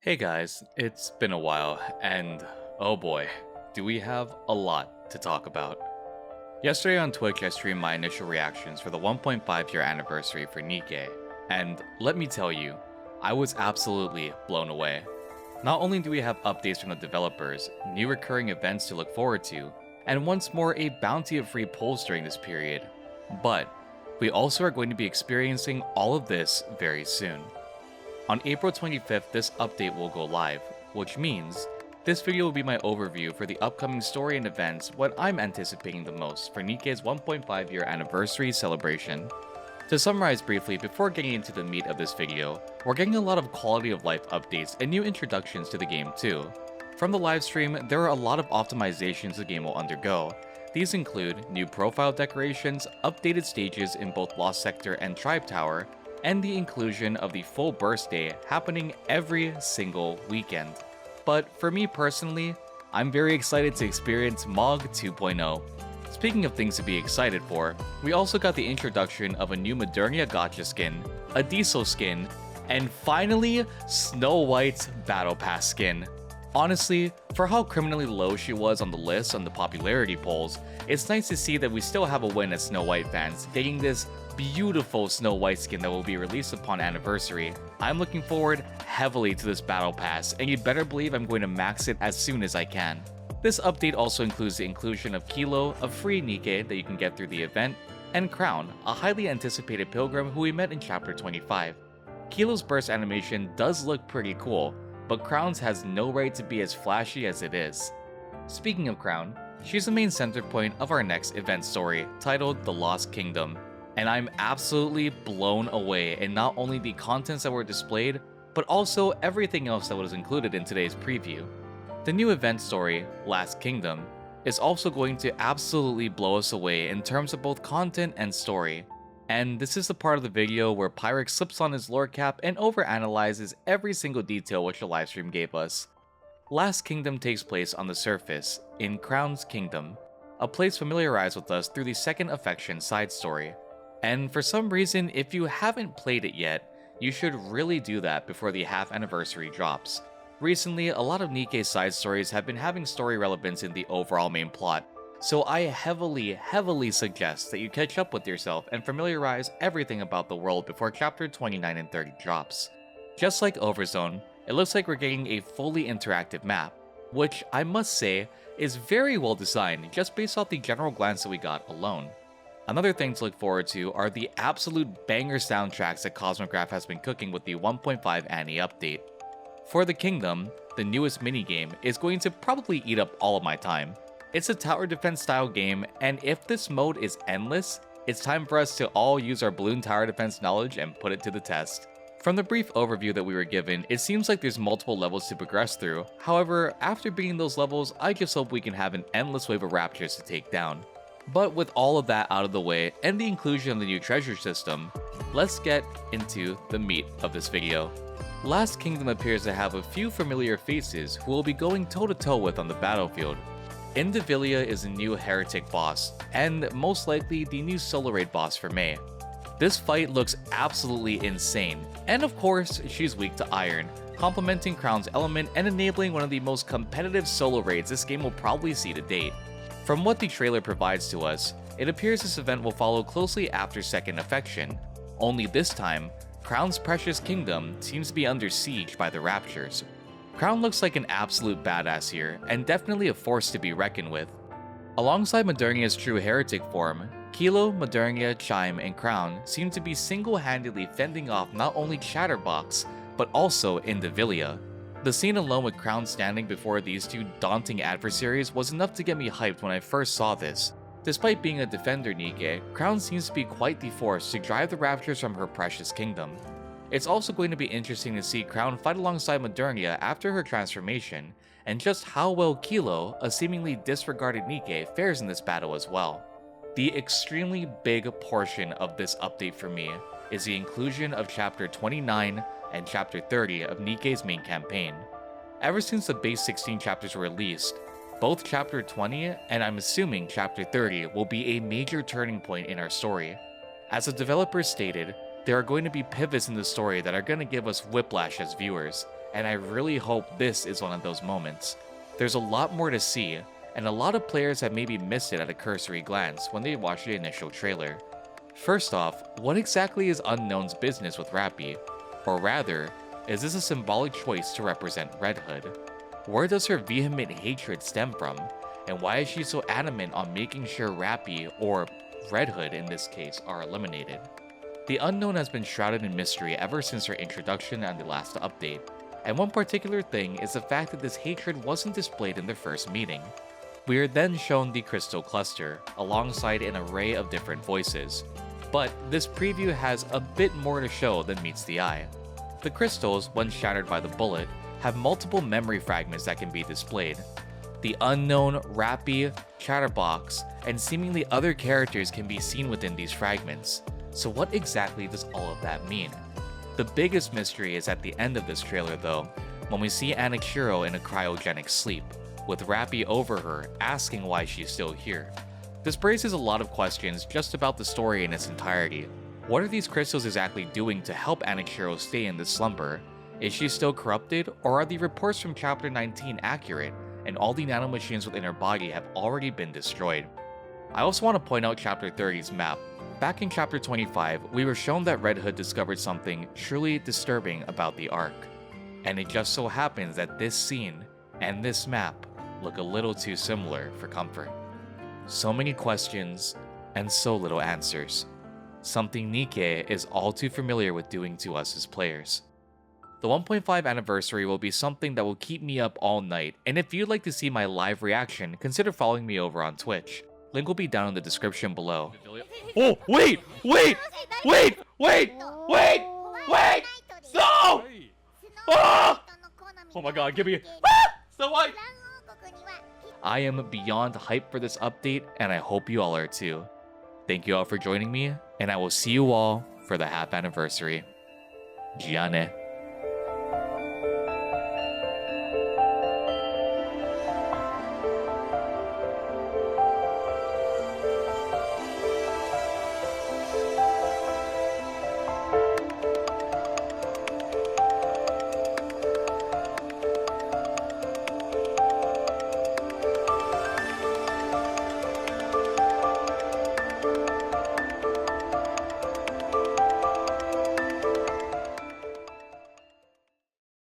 Hey guys, it's been a while, and oh boy, do we have a lot to talk about. Yesterday on Twitch, I streamed my initial reactions for the 1.5 year anniversary for NIKKE, and let me tell you, I was absolutely blown away. Not only do we have updates from the developers, new recurring events to look forward to, and once more a bounty of free polls during this period, but we also are going to be experiencing all of this very soon. On April 25th, this update will go live, which means this video will be my overview for the upcoming story and events, what I'm anticipating the most for NIKKE's 1.5 year anniversary celebration. To summarize briefly before getting into the meat of this video, we're getting a lot of quality of life updates and new introductions to the game too. From the livestream, there are a lot of optimizations the game will undergo. These include new profile decorations, updated stages in both Lost Sector and Tribe Tower, and the inclusion of the full burst day happening every single weekend. But for me personally, I'm very excited to experience MOG 2.0. Speaking of things to be excited for, we also got the introduction of a new Modernia Gacha skin, a Diesel skin, and finally, Snow White's Battle Pass skin. Honestly, for how criminally low she was on the list on the popularity polls, it's nice to see that we still have a win as Snow White fans, getting this beautiful Snow White skin that will be released upon anniversary. I'm looking forward heavily to this battle pass, and you better believe I'm going to max it as soon as I can. This update also includes the inclusion of Kilo, a free NIKKE that you can get through the event, and Crown, a highly anticipated pilgrim who we met in chapter 25. Kilo's burst animation does look pretty cool, but Crown's has no right to be as flashy as it is. Speaking of Crown, she's the main center point of our next event story, titled The Lost Kingdom. And I'm absolutely blown away in not only the contents that were displayed, but also everything else that was included in today's preview. The new event story, Last Kingdom, is also going to absolutely blow us away in terms of both content and story. And this is the part of the video where Pyrrhixz slips on his lore cap and overanalyzes every single detail which the livestream gave us. Last Kingdom takes place on the surface, in Crown's Kingdom, a place familiarized with us through the Second Affection side story. And for some reason, if you haven't played it yet, you should really do that before the half anniversary drops. Recently, a lot of NIKKE side stories have been having story relevance in the overall main plot, so I heavily suggest that you catch up with yourself and familiarize everything about the world before chapter 29 and 30 drops. Just like Overzone, it looks like we're getting a fully interactive map, which I must say is very well designed just based off the general glance that we got alone. Another thing to look forward to are the absolute banger soundtracks that Cosmograph has been cooking with the 1.5 Annie update. For the Kingdom, the newest minigame is going to probably eat up all of my time. It's a tower defense style game, and if this mode is endless, it's time for us to all use our balloon tower defense knowledge and put it to the test. From the brief overview that we were given, it seems like there's multiple levels to progress through. However, after beating those levels, I just hope we can have an endless wave of raptors to take down. But with all of that out of the way and the inclusion of the new treasure system, let's get into the meat of this video. Last Kingdom appears to have a few familiar faces who we'll be going toe to toe with on the battlefield. Indivilia is a new heretic boss, and most likely the new solo raid boss for May. This fight looks absolutely insane, and of course she's weak to iron, complementing Crown's element and enabling one of the most competitive solo raids this game will probably see to date. From what the trailer provides to us, it appears this event will follow closely after Second Affection, only this time, Crown's precious kingdom seems to be under siege by the Raptures. Crown looks like an absolute badass here, and definitely a force to be reckoned with. Alongside Modernia's true heretic form, Kilo, Modernia, Chime, and Crown seem to be single-handedly fending off not only Chatterbox, but also Indivilia. The scene alone with Crown standing before these two daunting adversaries was enough to get me hyped when I first saw this. Despite being a defender NIKKE, Crown seems to be quite the force to drive the Raptors from her precious kingdom. It's also going to be interesting to see Crown fight alongside Modernia after her transformation, and just how well Kilo, a seemingly disregarded NIKKE, fares in this battle as well. The extremely big portion of this update for me is the inclusion of chapter 29 and chapter 30 of NIKKE's main campaign. Ever since the base 16 chapters were released, both chapter 20 and I'm assuming chapter 30 will be a major turning point in our story. As the developers stated, there are going to be pivots in the story that are going to give us whiplash as viewers, and I really hope this is one of those moments. There's a lot more to see, and a lot of players have maybe missed it at a cursory glance when they watched the initial trailer. First off, what exactly is Unknown's business with Rappy? Or rather, is this a symbolic choice to represent Red Hood? Where does her vehement hatred stem from? And why is she so adamant on making sure Rappy, or Red Hood in this case, are eliminated? The Unknown has been shrouded in mystery ever since her introduction and the last update, and one particular thing is the fact that this hatred wasn't displayed in the first meeting. We are then shown the Crystal Cluster, alongside an array of different voices, but this preview has a bit more to show than meets the eye. The crystals, when shattered by the bullet, have multiple memory fragments that can be displayed. The Unknown, Rappy, Chatterbox, and seemingly other characters can be seen within these fragments. So what exactly does all of that mean? The biggest mystery is at the end of this trailer though, when we see Anikuro in a cryogenic sleep, with Rappy over her asking why she's still here. This raises a lot of questions just about the story in its entirety. What are these crystals exactly doing to help Anikuro stay in this slumber? Is she still corrupted, or are the reports from Chapter 19 accurate, and all the nanomachines within her body have already been destroyed? I also want to point out Chapter 30's map. Back in Chapter 25, we were shown that Red Hood discovered something truly disturbing about the Arc. And it just so happens that this scene and this map look a little too similar for comfort. So many questions and so little answers. Something NIKKE is all too familiar with doing to us as players. The 1.5 anniversary will be something that will keep me up all night, and if you'd like to see my live reaction, consider following me over on Twitch. Link will be down in the description below. Oh, wait! Stop! Ah! Oh my god, give me... Snow White! I am beyond hyped for this update, and I hope you all are too. Thank you all for joining me, and I will see you all for the half anniversary. Gianne.